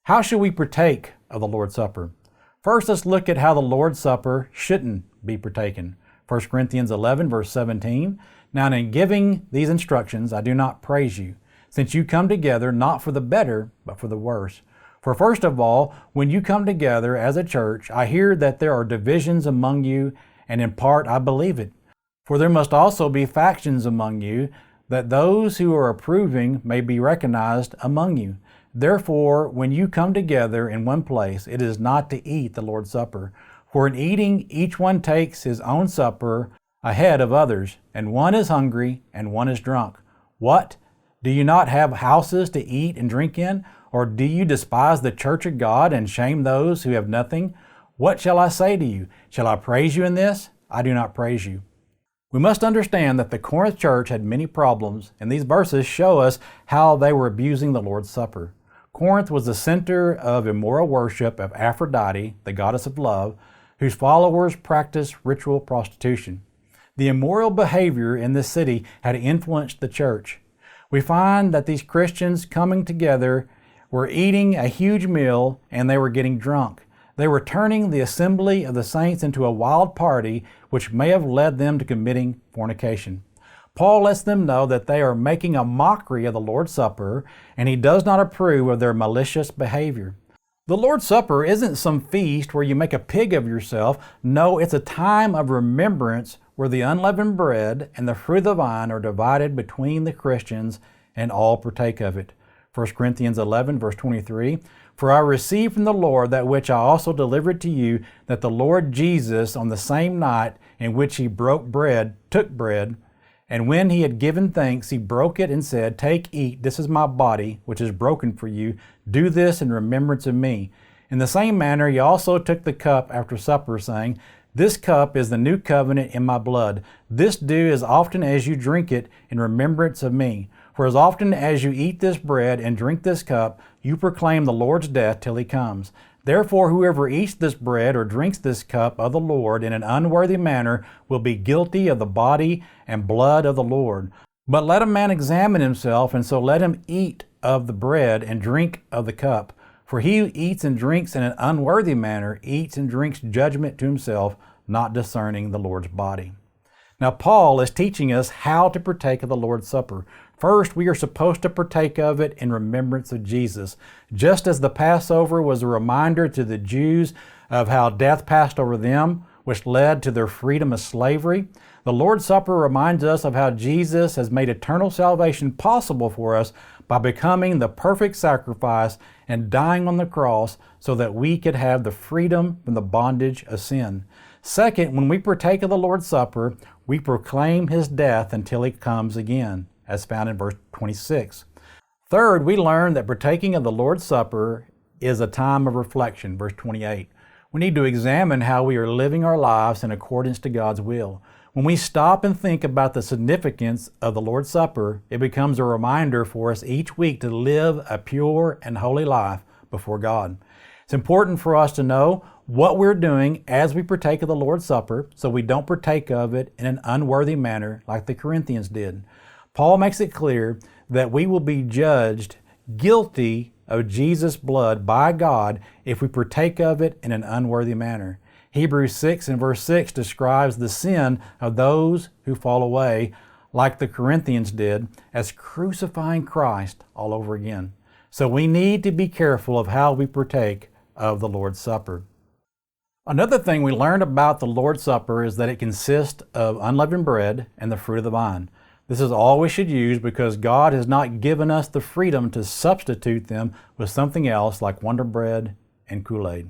How should we partake of the Lord's Supper? First, let's look at how the Lord's Supper shouldn't be partaken. 1 Corinthians 11, verse 17. Now in giving these instructions, I do not praise you, since you come together not for the better, but for the worse. For first of all, when you come together as a church, I hear that there are divisions among you, and in part I believe it. For there must also be factions among you, that those who are approving may be recognized among you. Therefore, when you come together in one place, it is not to eat the Lord's Supper. For in eating, each one takes his own supper ahead of others, and one is hungry and one is drunk. What? Do you not have houses to eat and drink in? Or do you despise the church of God and shame those who have nothing? What shall I say to you? Shall I praise you in this? I do not praise you. We must understand that the Corinth Church had many problems, and these verses show us how they were abusing the Lord's Supper. Corinth was the center of immoral worship of Aphrodite, the goddess of love, whose followers practiced ritual prostitution. The immoral behavior in this city had influenced the church. We find that these Christians coming together were eating a huge meal and they were getting drunk. They were turning the assembly of the saints into a wild party, which may have led them to committing fornication. Paul lets them know that they are making a mockery of the Lord's Supper, and he does not approve of their malicious behavior. The Lord's Supper isn't some feast where you make a pig of yourself. No, it's a time of remembrance where the unleavened bread and the fruit of the vine are divided between the Christians, and all partake of it. 1 Corinthians 11, verse 23, For I received from the Lord that which I also delivered to you, that the Lord Jesus, on the same night in which he broke bread, took bread, and when he had given thanks, he broke it and said, Take, eat, this is my body, which is broken for you. Do this in remembrance of me. In the same manner, he also took the cup after supper, saying, This cup is the new covenant in my blood. This do as often as you drink it in remembrance of me. For as often as you eat this bread and drink this cup, you proclaim the Lord's death till he comes. Therefore, whoever eats this bread or drinks this cup of the Lord in an unworthy manner will be guilty of the body and blood of the Lord. But let a man examine himself, and so let him eat of the bread and drink of the cup. For he who eats and drinks in an unworthy manner eats and drinks judgment to himself, not discerning the Lord's body. Now, Paul is teaching us how to partake of the Lord's Supper. First, we are supposed to partake of it in remembrance of Jesus. Just as the Passover was a reminder to the Jews of how death passed over them, which led to their freedom of slavery, the Lord's Supper reminds us of how Jesus has made eternal salvation possible for us by becoming the perfect sacrifice and dying on the cross so that we could have the freedom from the bondage of sin. Second, when we partake of the Lord's Supper, we proclaim his death until he comes again, as found in verse 26. Third, we learn that partaking of the Lord's Supper is a time of reflection, verse 28. We need to examine how we are living our lives in accordance to God's will. When we stop and think about the significance of the Lord's Supper, it becomes a reminder for us each week to live a pure and holy life before God. It's important for us to know what we're doing as we partake of the Lord's Supper so we don't partake of it in an unworthy manner like the Corinthians did. Paul makes it clear that we will be judged guilty of Jesus' blood by God if we partake of it in an unworthy manner. Hebrews 6 and verse 6 describes the sin of those who fall away, like the Corinthians did, as crucifying Christ all over again. So we need to be careful of how we partake of the Lord's Supper. Another thing we learned about the Lord's Supper is that it consists of unleavened bread and the fruit of the vine. This is all we should use because God has not given us the freedom to substitute them with something else like Wonder Bread and Kool-Aid.